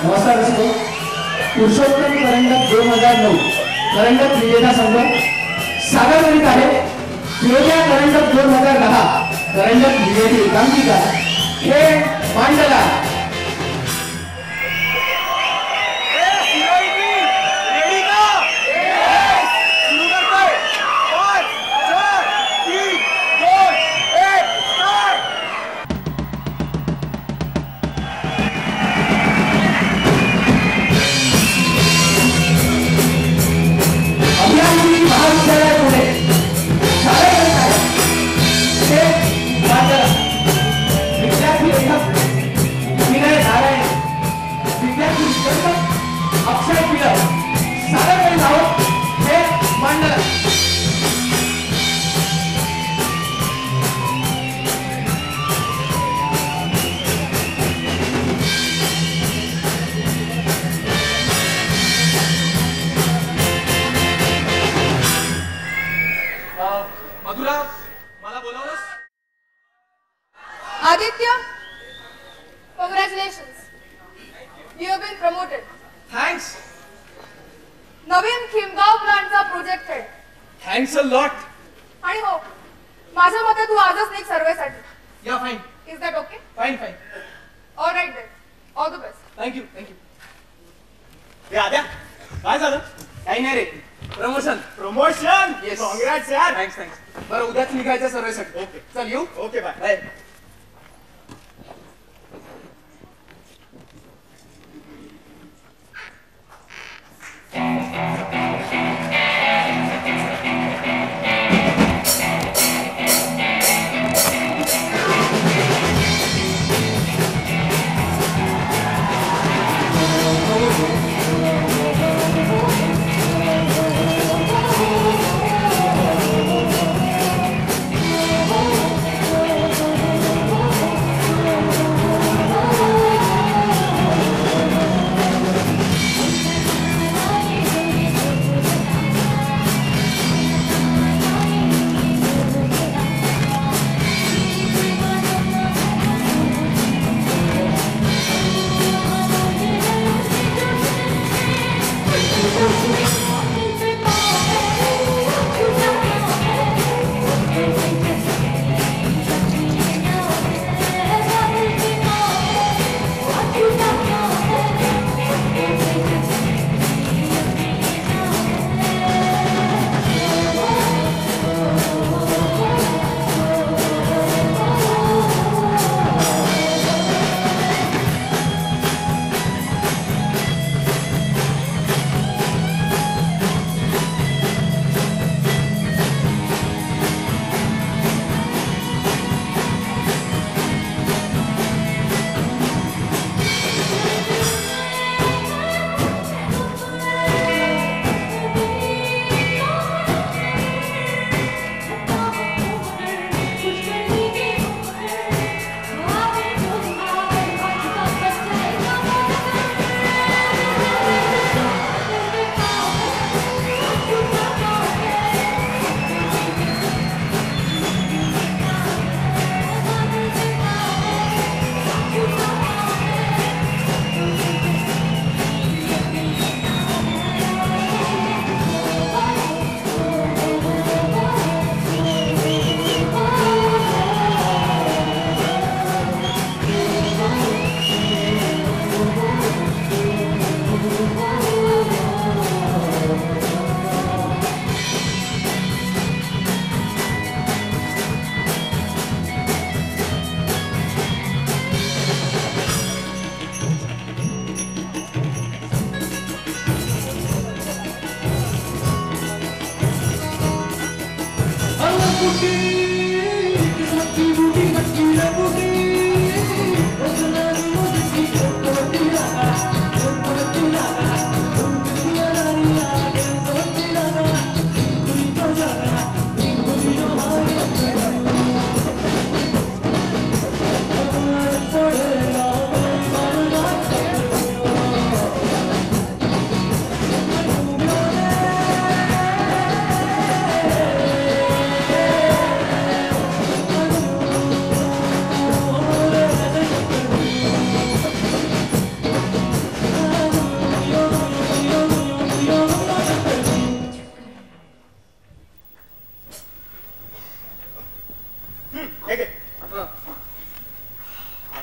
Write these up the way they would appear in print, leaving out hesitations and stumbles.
नमस्कार असतो पुरुषोत्तम करंडक 2009 करंडक विजेता संघ सागर करीत आहे. फिरोजा करंडक 2010 करंडक विजेती एकांकिका खेळ मांडला. मधुरा मला बोलावलंस. Aditya, congratulations. You have been promoted. Thanks. नवीन खिमगाव प्लांटचा project head. Thanks a lot. आणि हो, माझ्या मते तू आजच निघ सर्वेसाठी. Yeah fine. Is that okay? Fine fine. All right then. All the best. Thank you thank you. Hey Adya काय झालं? काही नाही रे. प्रमोशन. प्रमोशन. येस. कॉंग्रॅट्स यार. Thanks thanks. बरं उद्याच निघायचं सर्वेसाठी. ओके. चल येऊ. Okay bye. बाय.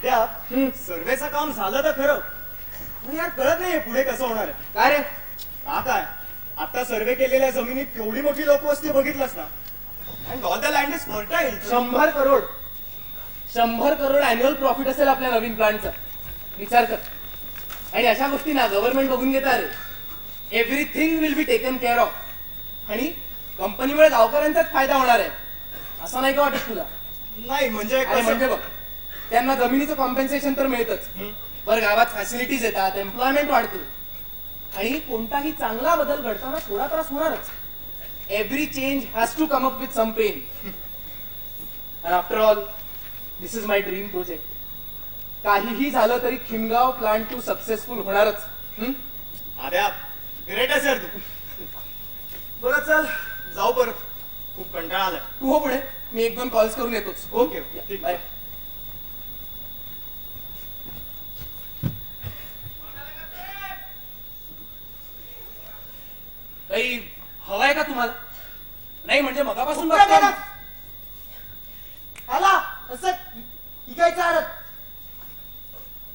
आद्या सर्वेचं काम झालं तर खरं पण यार कळत नाहीये पुढे कसं होणार आहे. काय रे काय आता सर्वे केलेल्या जमिनीत केवढी मोठी लोकवस्ती बघितलंस ना and all the land is fertile. 100 crore annual profit असेल आपल्या नवीन प्लांटचा. विचार कर. आणि अशा गोष्टी ना गव्हर्नमेंट बघून घेतात रे. Everything will be taken care of. आणि कंपनीमुळे गावकऱ्यांचाच फायदा होणार आहे. असं नाही का वाटत तुला? नाही म्हणजे अरे म्हणजे बघ, त्यांना जमिनीचं कॉम्पेन्सेशन तर मिळतच, बरं गावात फॅसिलिटीज येतात, एम्प्लॉयमेंट वाढतो आणि कोणताही चांगला बदल घडताना थोडा त्रास होणारच. Every change has to come up with some pain. And after all this is my dream project. काहीही झालं तरी खिमगाव प्लांट टू सक्सेसफुल होणारच. आद्या ग्रेट आहे सर तू. बरं चल जाऊ परत, खूप कंटाळा आलाय. तू हो पुढे, मी 1-2 कॉल्स करून येतोच. ओके ठीक बाय. आहे. काही हवाय का तुम्हाला? नाही म्हणजे मगापासून काय बघतोय. करत? आला असं इकायचं आरत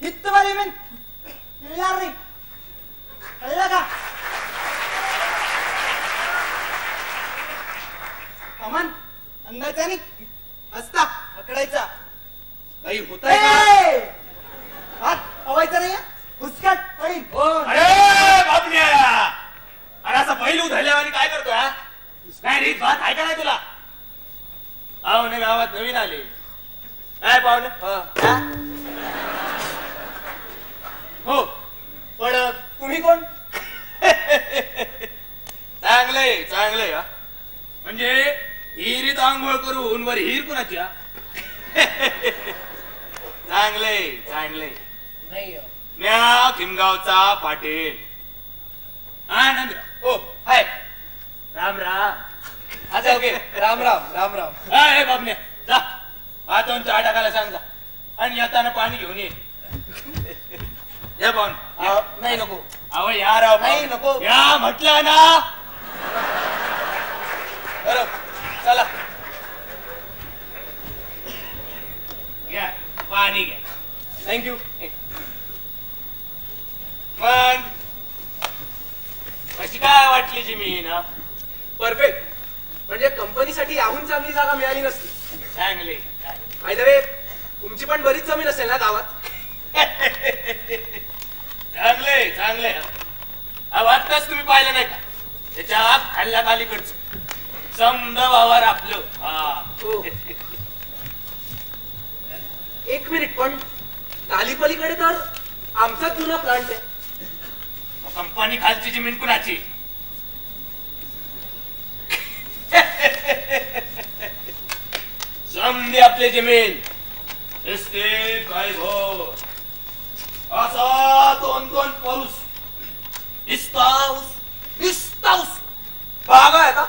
हित्तवाली मी मिळणार नाही. कळलं का? अमन अंदाजा नाही असता पकडायचा. काही होतंय का? हात हवायचा नाही. हुसकट पडीन. अरे बापण्या, अरे असं बैल उधळल्या आणि काय करतोय हा? काय रीत भात आहे का नाही तुला? पाहुणे गावात नवीन आले. काय पाहुणे? हा? हो पण तुम्ही कोण? चांगलंय चांगलंय हा. म्हणजे हिरीत आंघोळ करून वर हिर कुणाची हा? चांगलंय चांगलंय. नाही म्या खिमगावचा पाटील आनंद. ओ हाय राम राम. अच्छा ओके राम राम राम राम. हाय बाबन्या जा हातून चहा टाकायला सांग जा आणि येताना पाणी घेऊन ये. या पाहून नाही नको. अहो या राव नाही, नको. या म्हटलं ना. बरं चला. घ्या पाणी घ्या. थँक्यू. मग कशी काय वाटली जमीन? परफेक्ट. म्हणजे कंपनीसाठी याहून चांगली जागा मिळाली नसती. चांगले बाय द वे तुमची पण बरीच जमीन असेल ना गावात? चांगले चांगले. आत्ताच तुम्ही पाहिलं नाही का त्याच्या खाल्ल्यात अलीकडचं समद वावर आपलं. हो. एक मिनिट, पण तालीपलीकडे तर आमचा जुना प्लांट आहे. कंपनी खालची जमीन कुणाची? समधी आपली जमीन. इसके काय भो असा 2-2 पाऊस निस्ताऊस बाग आहे का?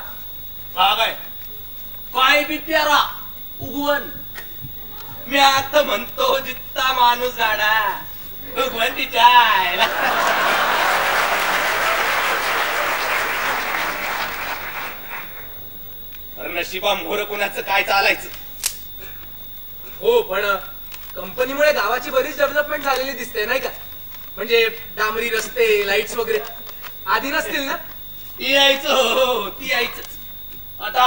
बाग आहे. काय बी प्यारा उगवण. मी आता म्हणतो जित्ता माणूस गाडा उगवण तिच्या आईला. नशिबा मोहर कुणाचं काय चालायचं. हो पण कंपनीमुळे गावाची बरीच डेव्हलपमेंट झालेली दिसते नाही का? म्हणजे डांबरी रस्ते, लाईट्स वगैरे आधी नसतील ना? ती यायचं हो ती यायचंच. आता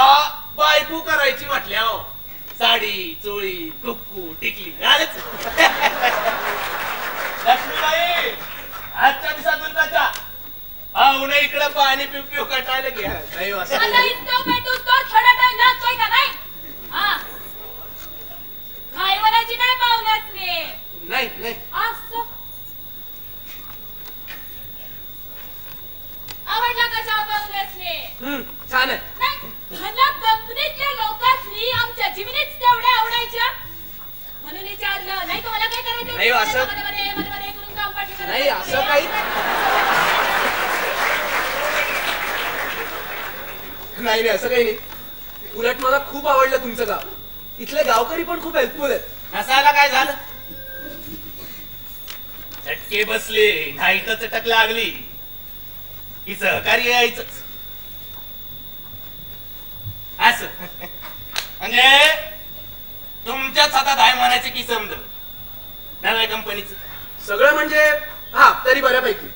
बायको करायची म्हटल्या हो साडी चोळी कुक्कू टिकली आलेच. लक्ष्मीबाई आजच्या दिवसात दुर्गाच्या आऊन इकडं पाणी पिऊ पिऊ कटायला घ्या. नाही असं मला इतकं पेटूस तर थोडा टाइम लागतोय का नाही? हा काय म्हणायची नाही पाहुण्यातले. नाही नाही. असं आवडला का चहा पाहुण्यातले? छान आहे. नाही मला कंपनीतल्या लोकांनी आमच्या जमिनीत तेवढ्या आवडायच्या म्हणून विचारलं. नाही तुम्हाला काय करायचं? नाही, असं- मध्ये करून काम पाठी करायचं. नाही असं काही नाही. असं काही नाही. उलट मला खूप आवडलं तुमचं गाव. इथले गावकरी पण खूप हेल्पफुल आहेत. नसायला काय झालं? चटके बसले नाही तर चटक लागली की सहकार्य यायचंच. असं म्हणजे तुमच्याच हातात आहे म्हणायचं की समज नव्या कंपनीचं? सगळं म्हणजे हा तरी बऱ्यापैकी.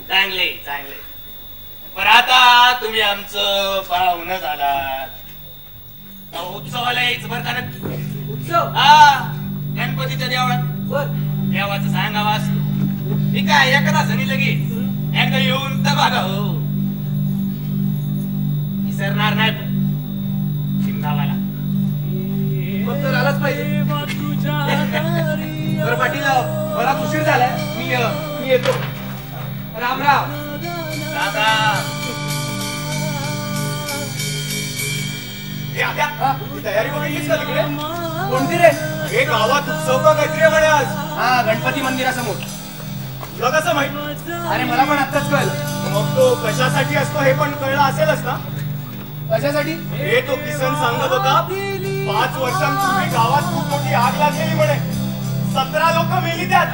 चांगले चांगले. बरं आता तुम्ही आमचं पाहुणं झालात, उत्सवाला यायचं बरं का नक्की. उत्सव हा, गणपतीच्या देवळात. बर. देवाचं सांगावं असतं. मी काय एका तासाने लगेच एकदा येऊन तर बघा हो. विसरणार नाही पण शिमगावाला. मग तर आलाच पाहिजे. बरं पाटील, बराच उशीर झालाय, मी येतो. राम राम. दादा हा? तयारी बघितलीस का तिकडे? कोणती रे? हे गावात उत्सव का काहीतरी म्हणे आज. हा, गणपती मंदिरासमोर. तुला कसं माहित? अरे मला पण आत्ताच कळलं. मग तो कशासाठी असतो हे पण कळलं असेलच ना? कशासाठी? हे तो किसन सांगत होता 5 वर्षांपूर्वी गावात खूप मोठी आग लागलेली म्हणे. 17 लोक मेली त्यात,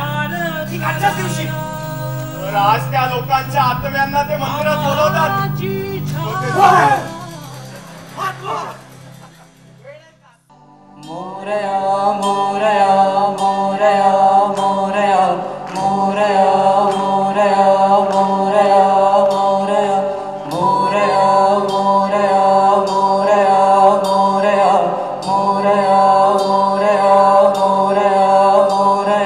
ती कालच्याच दिवशी. तर आज त्या लोकांच्या आत्म्यांना ते मंदिरात बोलवतात. मोरया मोरया मोरया मोरया मोरया मोरया मोरया मोरया मोरया मोरया मोरया मोरया मोरया मोरया मोरया मोरया.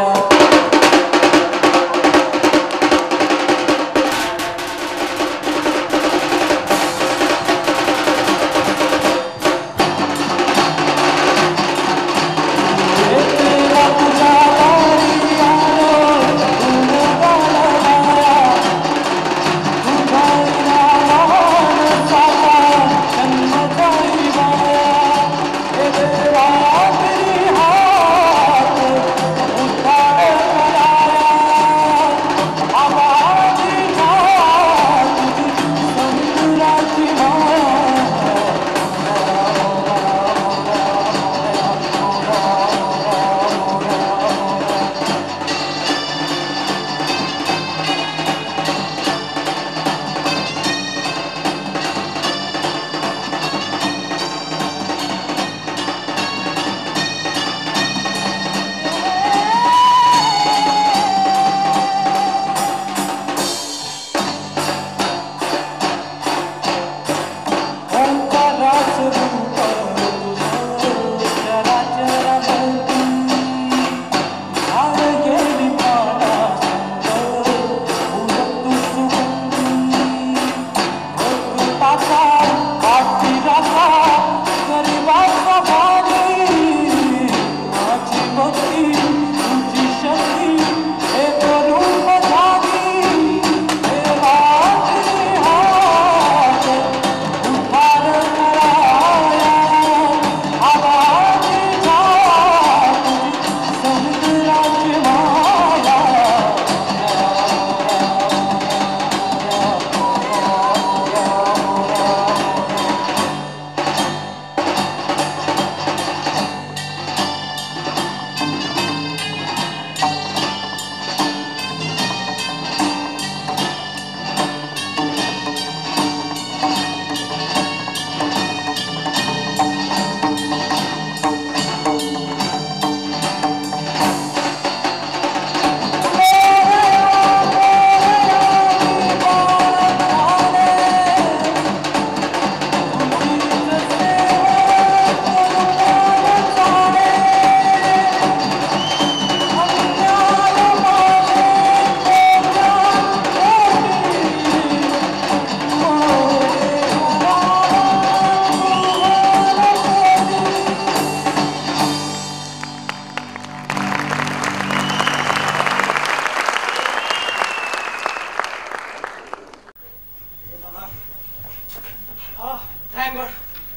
Thank god.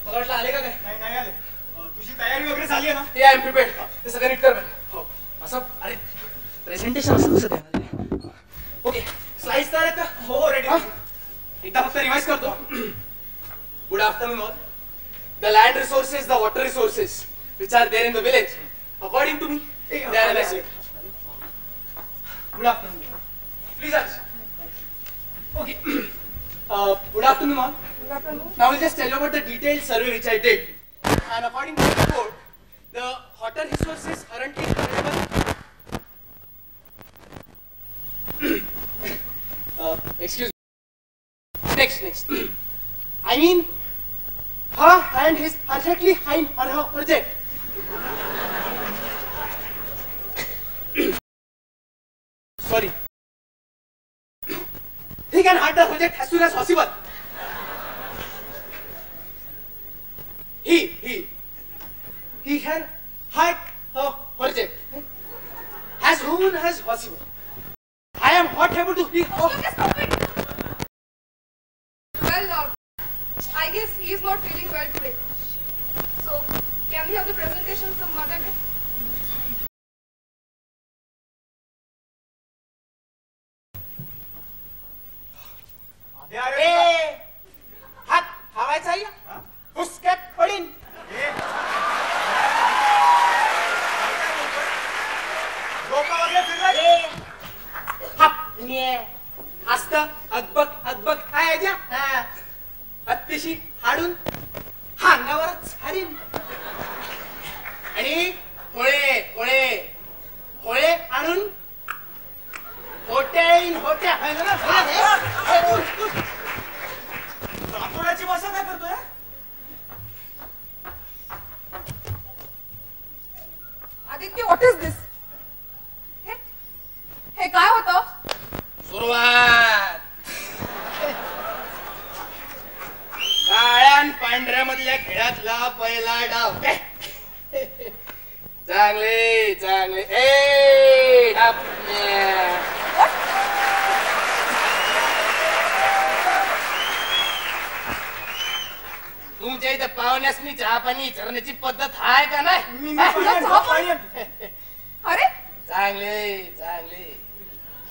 मला वाटलं आले का काय? नाही नाही आले. तुझी तयारी वगैरे झाली आहे ना? ते आय एम प्रिपेअर्ड. ते सगळं नीट कर. हो. असं अरे प्रेझेंटेशन असं कसं द्या? ओके, स्लाइड्स तयार आहेत का? हो रेडी. एकदा फक्त रिवाइज करतो. Good afternoon all. The land resources, the water resources which are there in the village, according to me, they are limited. Good afternoon. Please answer. Okay. Good afternoon all. Now I'll just tell you about the detailed survey which I did. And according to the report, the water resources currently available Excuse me. Next. I mean, her hand is perfectly fine for her project. Sorry. He can start the project as soon as possible. He can start her project as soon as possible. I am not able to speak. Okay, stop it. Well, I guess he is not feeling well today. So, can we have the presentation some other day? ए, हात हवायचा आहे का? पुसक्यात पडीन. असत अदबक काय अत्तिशी हाडून अंगावरच हारीन आणि होळे आणून होत्या रातोळ्याची भाषा काय करतोय? Aditya, what is this? हे काय होतं? सुरुवात काळ्या आणि पांढऱ्या मधल्या खेळातला पहिला डाव. चांगले ए डापण्या. तुमच्या इथं पाहुण्यासनी चहा पाणी विचारण्याची पद्धत आहे का नाही? अरे चांगले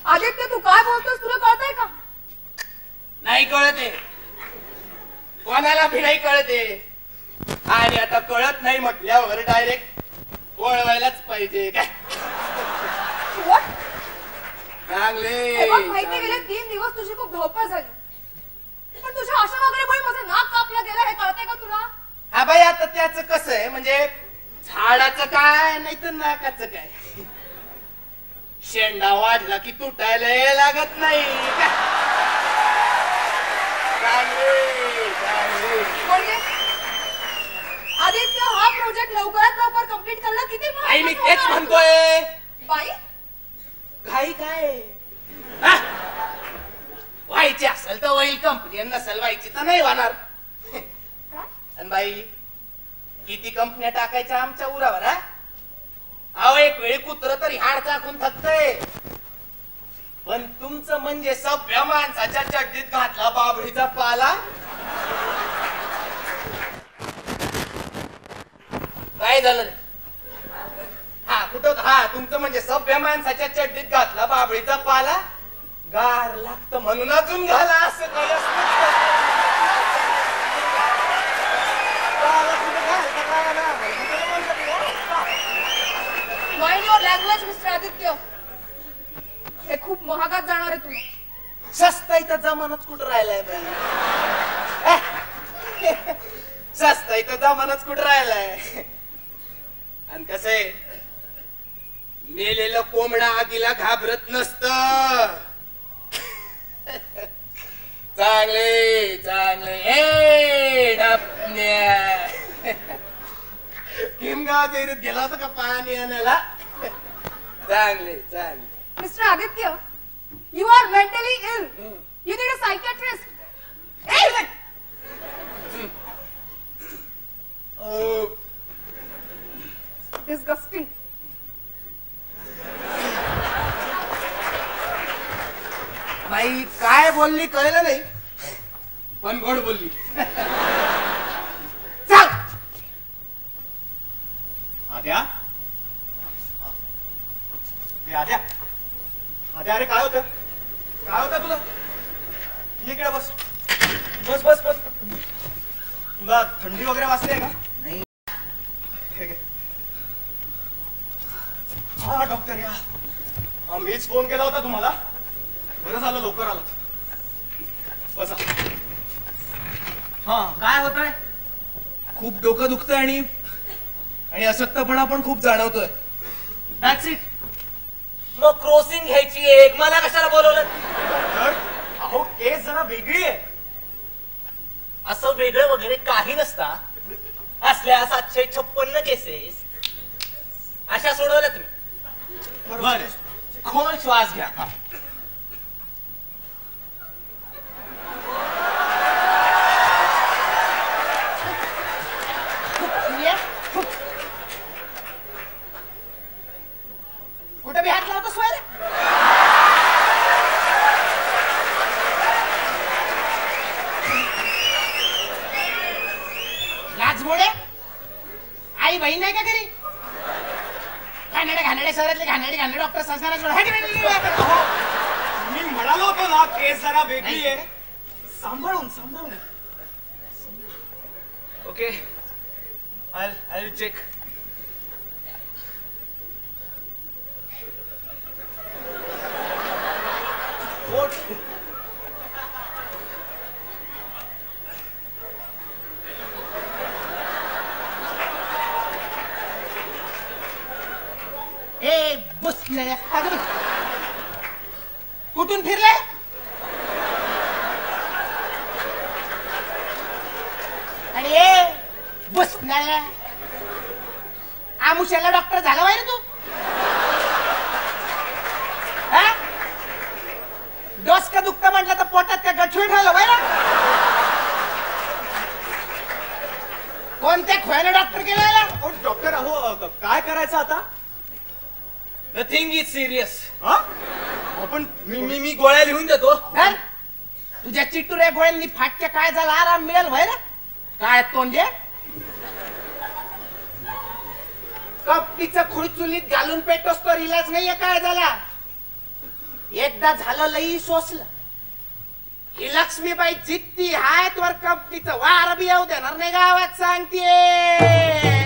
आदित्य, तू काय बोलतोस? तुला कळतंय का? नाही कळते, कोणाला भी नाही कळते. आणि आता कळत नाही म्हटल्यावर डायरेक्ट वळवायलाच पाहिजे काय? What? चांगले माहिती गेले 3 दिवस तुझी खूप धावपळ झाली, पण तुझ्या अशा वगैरे माझं नाक कापलं गेलं हे कळतंय का तुला? हा बाई, आता त्याचं कसं आहे म्हणजे झाडाचं काय नाही तर नाकाचं काय, शेंडा वाढला की तुटायला लागत नाही. म्हणजे आदित्य, हा प्रोजेक्ट लवकरात लवकर कंप्लीट करणं किती आई मी महत्त्वाचं तेच आहे. म्हणतोय. बाई, घाई काय हा? व्हायची असेल तर होईल कंपनी, नसेल व्हायची तर नाही होणार. आणि बाई, किती कंपन्या टाकायच्या आमच्या उरावर? हा अहो, एक वेळी कुत्र तरी हाड चाकून थकतय, पण तुमचं म्हणजे सभ्य माणसाच्या चड्डीत घातला बाबळीचा पाला. काय झालं रे? हा कुठं? हा तुमचं म्हणजे सभ्य माणसाच्या चड्डीत घातला बाबळीचा पाला, गार लागतं म्हणून अजून घाला असं काही mind your language mister Aditya. हे खूप महागात जाणार आहे तुला. सस्ताईचा जमानाच कुठं राहिलाय बाई? सस्ताईचा जमानाच कुठं राहिलाय? आणि कसं आहे, मेलेलं कोंबडा आगीला घाबरत नसत. चांगले ए डापण्या. किमगाव जैरीत गेला होता का पाणी आणायला? चांगले mister Aditya, you are mentally ill. You need a psychiatrist. Disgusting. बाई काय बोलली कळलं नाही, पण गोड बोलली. चल आद्या, अरे काय होतं तुला? इकडे बस. तुला थंडी वगैरे वाजते का? नाही. हा डॉक्टर या. मीच फोन केला होता तुम्हाला. बरं झालं लवकर आलात. बसा. हा काय होतंय? खूप डोकं दुखतंय आणि अशक्तपणा पण खूप जाणवतोय. That's it. मग क्रॉसिंग घ्यायची एक, मला कशाला बोलवलं? तर अहो केस जरा वेगळी आहे. असं वेगळं वगैरे काही नसता. असल्या 756 केसेस अशा सोडवल्या तुम्ही. बरं खोल श्वास घ्या. कुठे बी हात लावतो सोय लाजमोडे आई बहीण नाही का घरी? घाणेडे शहरातले घाणेडे डॉक्टर संस्कारात मी म्हणालो होतो ना केस जरा वेगळी आहे. सांभाळून सांभाळून. Okay I check. ए बस कुठून फिरलाय? आणि ए बस आमुष्याला डॉक्टर झाला पाहिजे तू. डोस का दुखतं म्हटलं तर पोटात का गठूळ ठेवलं पाहिजे. कोणत्या खोयाने डॉक्टर केला? डॉक्टर अहो काय करायचं आता? Nothing is serious. आपण मी गोळ्या लिहून देतो. तुझ्या चिट्टूऱ्या गोळ्यांनी फाटक्या काय झाला आराम मिळेल व्हाय ना. काय तोंडे कपटीचं खुळ चुलीत घालून पेटोस तो इलाज नाहीये. काय झाला एकदा झालं लई सोसलं. ही लक्ष्मीबाई जित्ती हाय वर कपटीचं वार बी येऊ देणार नाही गावात सांगते.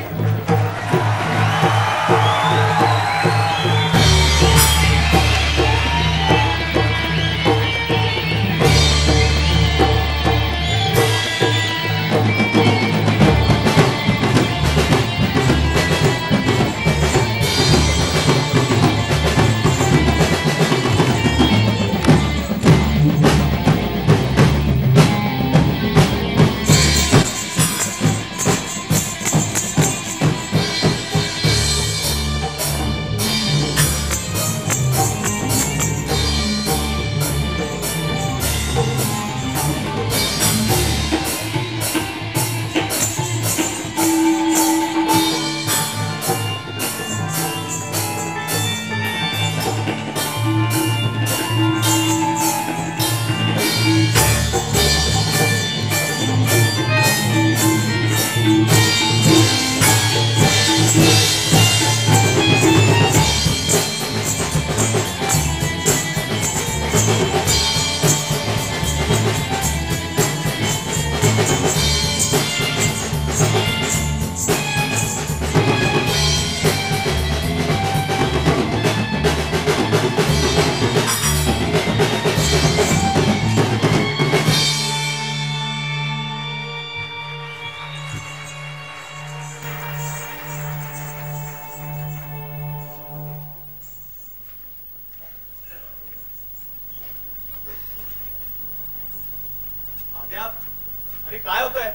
अरे काय होतंय?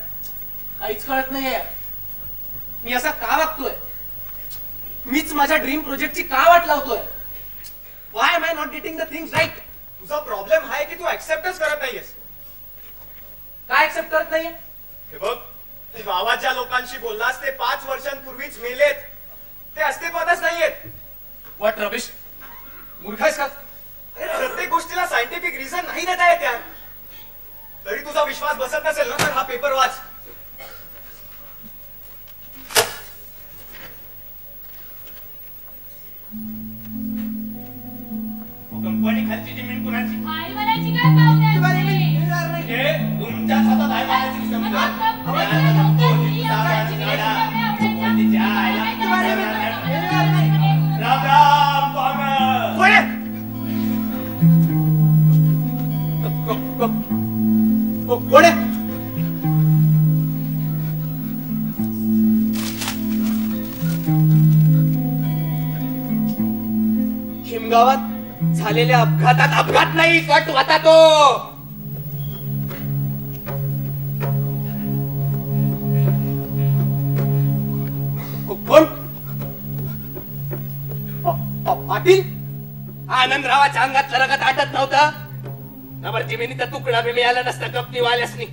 काहीच कळत नाहीये. मी असा का वागतोय? मीच माझ्या ड्रीम प्रोजेक्टची का वाट लावतोय? Why am I not getting the things right? तुझा प्रॉब्लेम आहे की तू ऍक्सेप्टच करत नाहीयेस. काय ऍक्सेप्ट करत नाहीये? हे बघ, तू गावात ज्या लोकांशी बोललास ते 5 वर्षांपूर्वीच मेलेत. ते अस्तित्वातच नाहीयेत. What rubbish? मूर्ख आहेस का? प्रत्येक गोष्टीला सायंटिफिक रिझन नाही देता येत यार. तरी तुझा विश्वास बसत नसेल ना तर हा पेपर वाच. कंपनी खालची जमीन कुणाची? आई बनायची काय पाहुण्याची? हे तुमच्या हातात आहे म्हणायची समजा. राम राम पाहुणं. कोण आहे? हिमगावात झालेल्या अपघातात अपघात नाही कट होता तो. पाटील आनंदरावाच्या अंगात रगत आटत नव्हतं नबर जिमिनीचा तुकडा बी मिळाला नसता कंपनीवाल्यासनी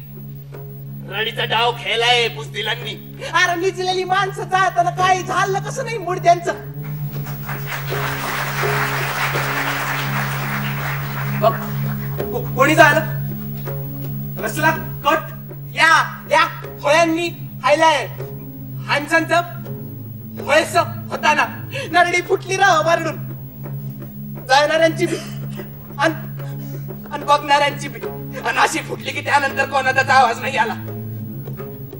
रडीचा डाव खेळलाय बुजदिलांनी. अरे मिचलेली माणसं जाताना काही झालं कसं नाही मुडद्यांचं. बघ कोणी झालं रसला कट या फळ्यांनी खायलाय हांचांचं फळस होताना नरडी फुटली राह बारडून जाणाऱ्यांची बी आणि बघणाऱ्यांची बी आणि अशी फुटली की त्यानंतर कोणाचाच आवाज नाही आला.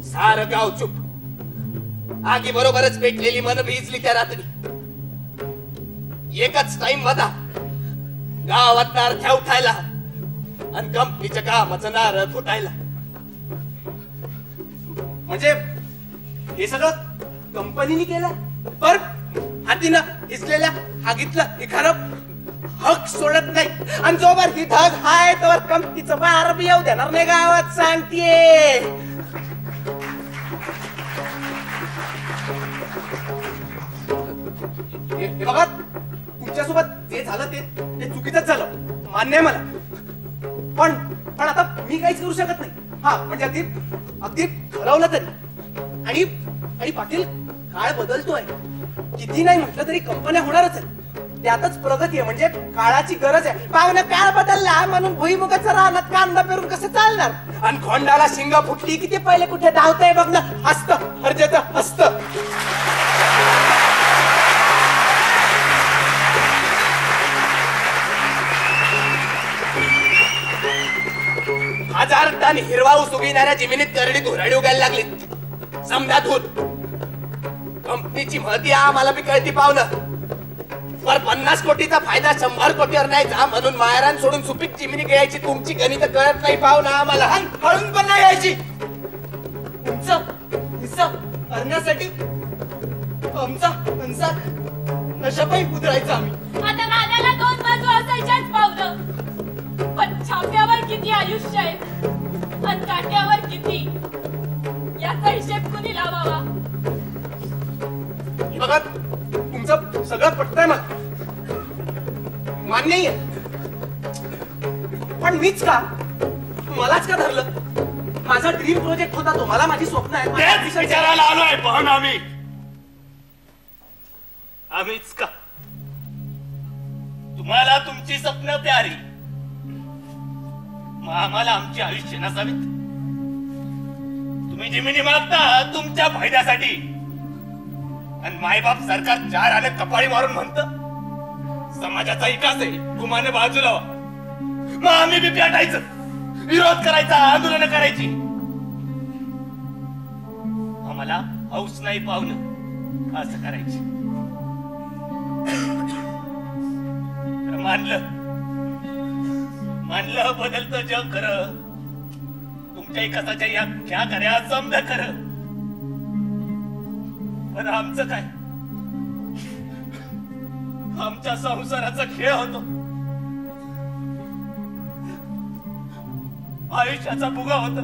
सारं गाव चुप. आगी बरोबरच पेटलेली मन भिजली त्या रात्री. एकच टाइम होता गावात नारथ्या उठायला आणि कंपनीच्या कामाचं नारळ फुटायला. म्हणजे हे सगळं कंपनीने केलं पर हातीनं हिसलेल्या हागीतलं हे खरं हक सोडत नाही आणि जोवर ही धग हाय तोवर कंपनीचं बार बी येऊ देणार नाही गावात सांगतेय. हे बघा तुमच्यासोबत जे झालं ते चुकीचंच झालं मान्य आहे मला. पण आता मी काहीच करू शकत नाही. हा म्हणजे अगदी ठरवलं तरी आणि पाटील काळ बदलतोय. किती नाही म्हटलं तरी कंपन्या होणारच आहे. त्यातच प्रगती आहे म्हणजे काळाची गरज आहे. पाहुणा काळ बदलला म्हणून भुईमुगाचं रानात कांदा पेरून कसं चालणार. आणि खोंडाला शिंग फुटली की ते पहिले कुठे धावतंय बघ ना हसत हरजेत हसत. हजार टन हिरवा ऊस उगविणाऱ्या जमिनीत करडी धुराडी उगायला लागली. समजा धूत कंपनीची महती आम्हाला बी कळती पावलं. पर 50 कोटीचा फायदा 100 कोटीवर नाही जा म्हणून मायरान सोडून सुपीक चिमणी घ्यायची तुमची गणित कळत नाही पाहुणा आम्हाला. हळून पण नाही यायची. तुमचं हिस्सा करण्यासाठी आमचा संसार नशापायी उतरायचा आम्ही. आता नाण्याला 2 बाजू असायच्याच पावलं. पण छाप्यावर किती आयुष्य आहे आणि काट्यावर किती याचा हिशेब कुणी लावावा. बघा तुमचं सगळं पटतंय मला मान्य आहे. पण मीच का मलाच का धरलं. माझा ड्रीम प्रोजेक्ट होता तो. मला माझी स्वप्न तेच विचारायला आलोय पाहून आम्हीच का तुम्हाला तुमची स्वप्न प्यारी आम्हाला आमची आयुष्य नसावीत. तुम्ही जमिनी मागता तुमच्या फायद्यासाठी आणि मायबाप सरकार 4 आले कपाळी मारून म्हणत समाजाचा विकास आहे गुमाने बाजूला व्हा. मग आम्ही बी पेटायचं विरोध करायचा आंदोलन करायची. आम्हाला हौस नाही पाहुणं असं करायची. मानलं बदलतं जग खरं तुमच्या विकासाच्या या क्या कार्या समज खरं. पण आमचं काय आमच्या संसाराचा खेळ होतो. आयुष्याचा भुगा होता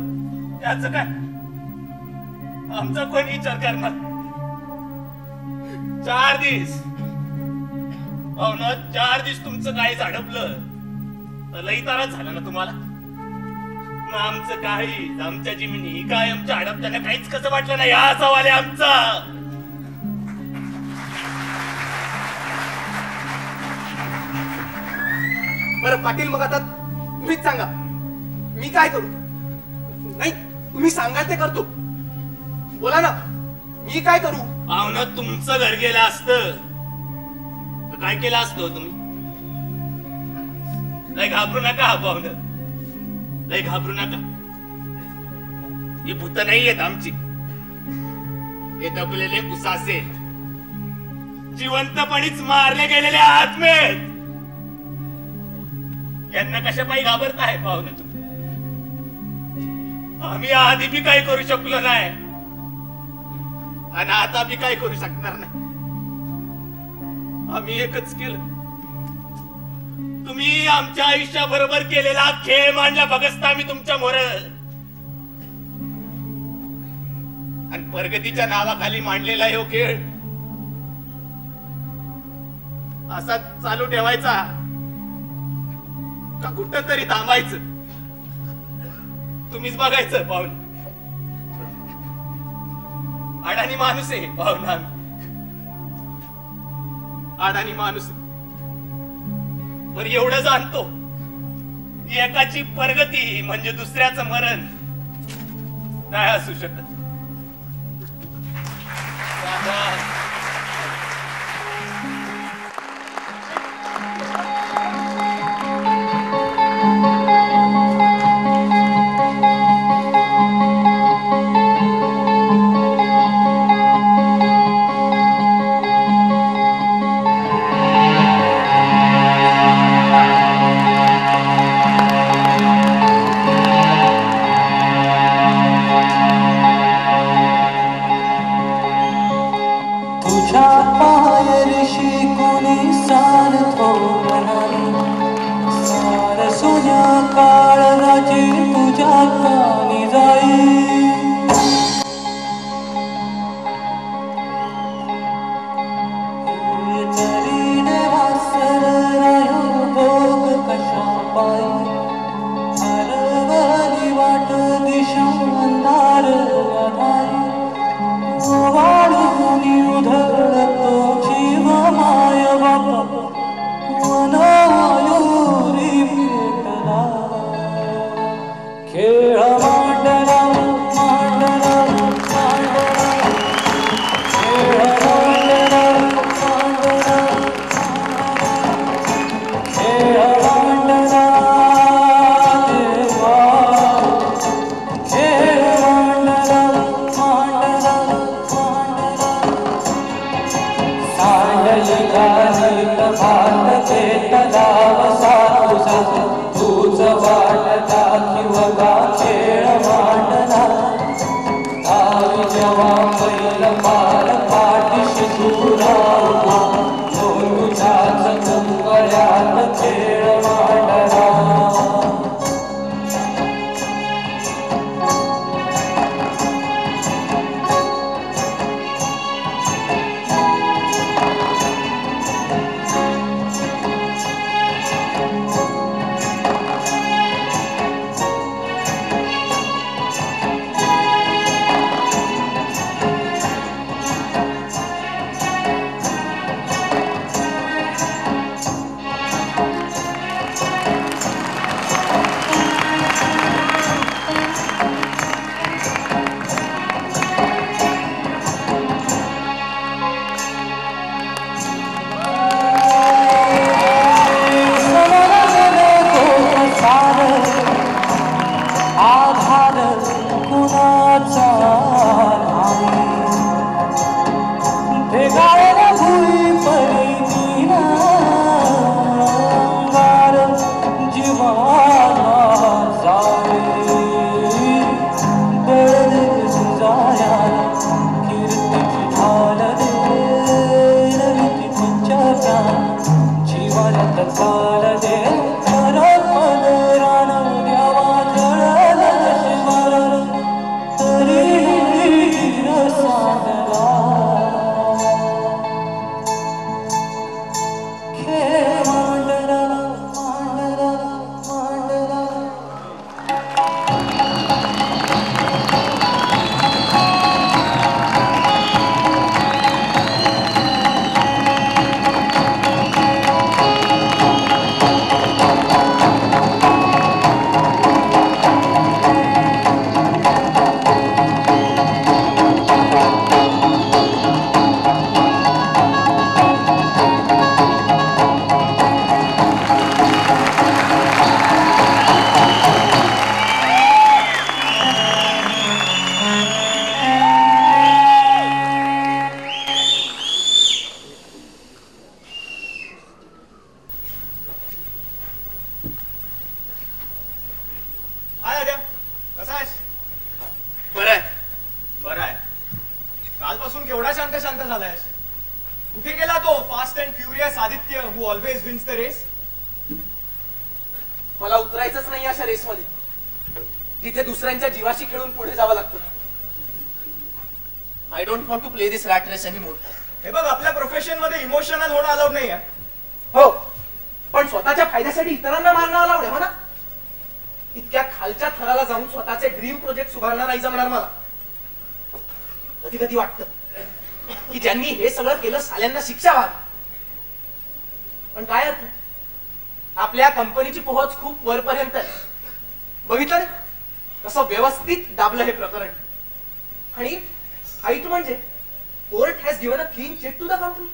त्याच काय आमचा कोण विचार करणार. 4 दिवस हो ना 4 दिवस तुमचं काय झडपलं तर लई तारा झाला ना तुम्हाला. मग आमचं काही आमच्या जिमिनी काय आमच्या हडपल्याला काहीच कसं वाटलं नाही. हा सवाल आहे आमचा. बरं पाटील मग आता तुम्हीच सांगा मी काय करू. नाही तुम्ही सांगाल ते करतो. बोला ना मी काय करू. ना तुमचं घर गेलं असतं तर काय केलं असतं तुम्ही. लय घाबरू नका हा पाहुणं लय घाबरू नका. ही भूत नाहीयेत आमची. हे दबलेले उसासे जिवंतपणीच मारले गेलेले आत्मेत. यांना कशा पायी घाबरताय पाहुणं तुम्ही. आम्ही आधी बी काही करू शकलो नाही आणि आता बी काही करू शकणार नाही. आम्ही एकच केलं तुम्ही आमच्या आयुष्याबरोबर केलेला खेळ मांडला बघसता आम्ही तुमच्या मोर आणि प्रगतीच्या नावाखाली मांडलेला हो खेळ असा चालू ठेवायचा का कुठं तरी थांबायचं तुम्हीच बघायचं पाहुल. अडाणी माणूस आहे पाहुणा, अडाणी माणूस आहे. पण एवढं जाणतो एकाची प्रगती म्हणजे दुसऱ्याचं मरण नाही असू शकत. मला उतरायचंच नाही अशा रेसमध्ये जिथे दुसऱ्यांच्या जीवाशी खेळून पुढे जावं लागतं. I don't want to play this rat race anymore. हे बघ, आपल्या प्रोफेशन मध्ये इमोशनल होणं अलाउड नाही आहे. हो, पण स्वतःच्या फायद्यासाठी इतरांना मारणं अलाउड आहे, हो ना? इतक्या खालच्या थराला जाऊन स्वतःचे ड्रीम प्रोजेक्ट उभारणं नाही जमणार मला. कधी कधी वाटतं की ज्यांनी हे सगळं केलं साल्यांना शिक्षा व्हावी. पण काय अर्थ? आपल्या कंपनीची पोहोच खूप वरपर्यंत आहे. बघितलं रे कसं व्यवस्थित दाबलं हे प्रकरण. आणि हाईट म्हणजे court has given a clean check to the company.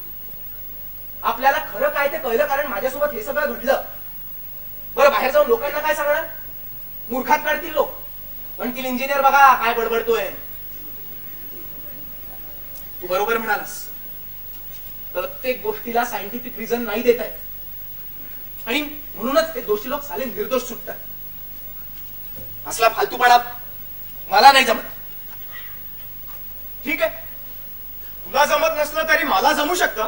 आपल्याला खरं काय ते कळलं, कारण माझ्यासोबत हे सगळं घडलं. बरं, बाहेर जाऊन लोकांना काय सांगणार? मूर्खात काढतील लोक, म्हणतील इंजिनियर बघा काय बडबडतोय. तू बरोबर म्हणालास, प्रत्येक गोष्टीला सायंटिफिक रिझन नाही देत आहेत, आणि म्हणूनच ते दोषी लोक साले निर्दोष सुटतात. असला फालतूपणा मला नाही जमत. ठीक आहे, तुला जमत नसलं तरी मला जमू शकतं.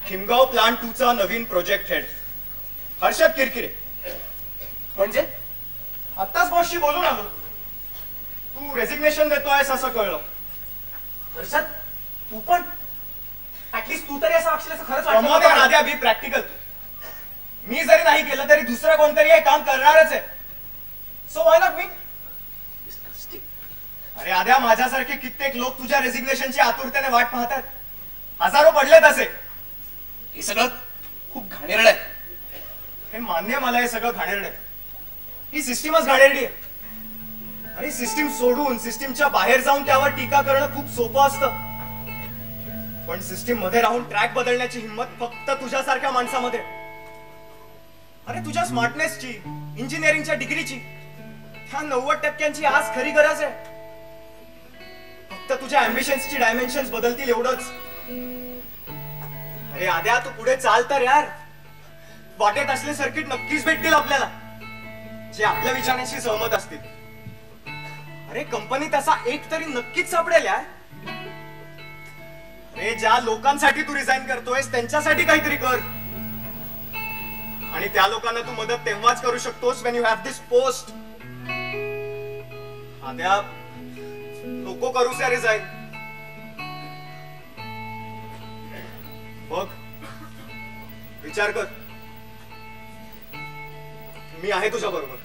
हिमगाव प्लांट 2 चा नवीन प्रोजेक्ट हेड हर्षद किरकिरे. म्हणजे आत्ताच बॉसशी बोलून आलो. तू रेझिग्नेशन देतोयस असं कळलं. हर्षद, तू पण ऍटलीस्ट तू तरी असं वागशील खरंच प्रमोद वाटतं आणि मला. आद्या बी प्रॅक्टिकल. मी जरी नाही केलं तरी दुसरं कोणतरी हे काम करणारच आहे. सो व्हाय नॉट मी? अरे आद्या, माझ्यासारखे कित्येक लोक तुझ्या रेझिग्नेशनची आतुरतेने वाट पाहतात. हजारो पडलेत असे. हे सगळं खूप घाणेरडं आहे. हे मान्य मला, हे सगळं घाणेरडं आहे. ही सिस्टीमच घाणेरडी आहे. आणि सिस्टीम सोडून सिस्टीमच्या बाहेर जाऊन त्यावर टीका करणं खूप सोपं असतं. पण सिस्टीम मध्ये राहून ट्रॅक बदलण्याची हिंमत फक्त तुझ्यासारख्या माणसामध्ये. अरे तुझ्या स्मार्टनेसची, इंजिनिअरिंगच्या डिग्रीची, ह्या 90% आज खरी गरज आहे. फक्त तुझ्या अम्बिशन्सची डायमेन्शन्स बदलतील एवढंच. अरे आद्या, तू पुढे चाल तर यार. वाटेत असले सर्किट नक्कीच भेटतील आपल्याला, जे आपल्या विचारांशी सहमत असतील. अरे कंपनीत असा एक तरी नक्कीच सापडेल यार. अरे ज्या लोकांसाठी तू रिझाईन करतोयस त्यांच्यासाठी काहीतरी कर. आणि त्या लोकांना तू मदत तेव्हाच करू शकतोस when you have this post. आद्या, नको करूस या रिझाईन. बघ, विचार कर. मी आहे तुझ्या बरोबर.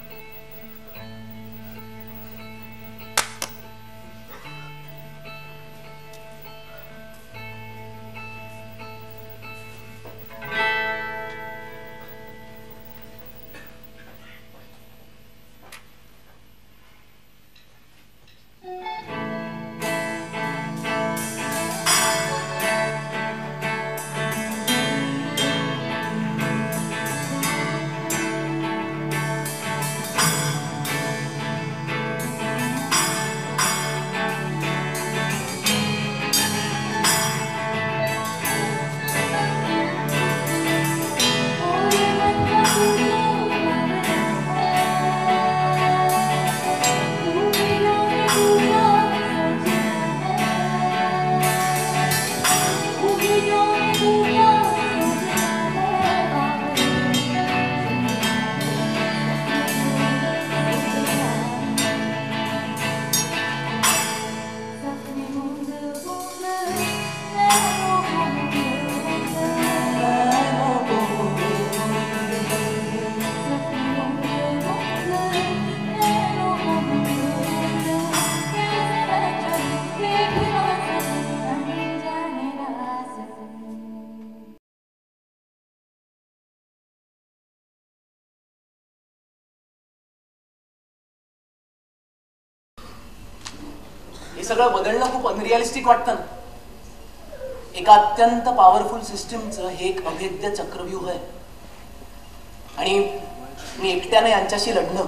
हे सगळं बदलणं खूप अनरिअलिस्टिक वाटतं ना. एका अत्यंत पॉवरफुल सिस्टीमचं हे एक अभेद्य चक्रव्यूह आहे, आणि मी एकट्याने यांच्याशी लढणं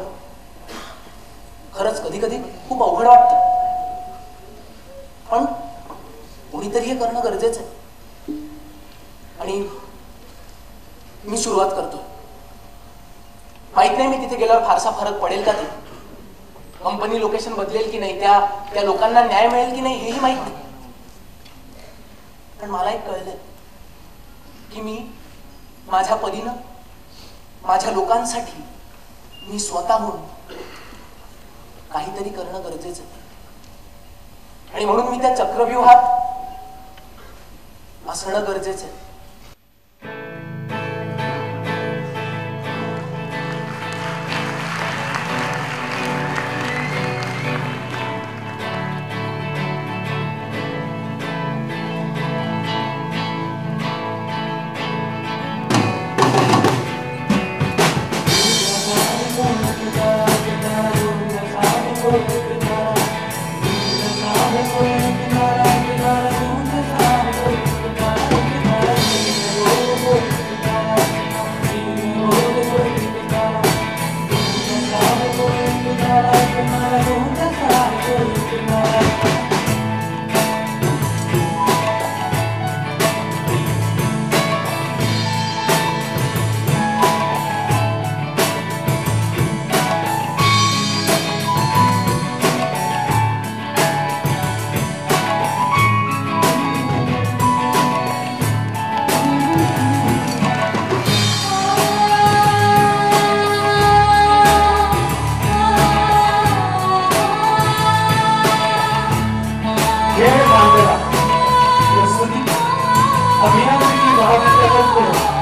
खरंच कधी कधी खूप अवघड वाटतं. पण कोणीतरी हे करणं गरजेचं आहे, आणि मी सुरुवात करतो. माहित नाही मी तिथे गेल्यावर फारसा फरक पडेल का ते, कंपनी लोकेशन बदलेल की नाही, त्या लोकांना न्याय मिळेल की नाही हेही माहित नाही. पण मला एक कळलंय की मी माझ्या परीनं माझ्या लोकांसाठी मी स्वतःहून काहीतरी करणं गरजेचं आहे. आणि म्हणून मी त्या चक्रव्यूहात असणं गरजेचं आहे. अभियांत्रिकी महाविद्यालय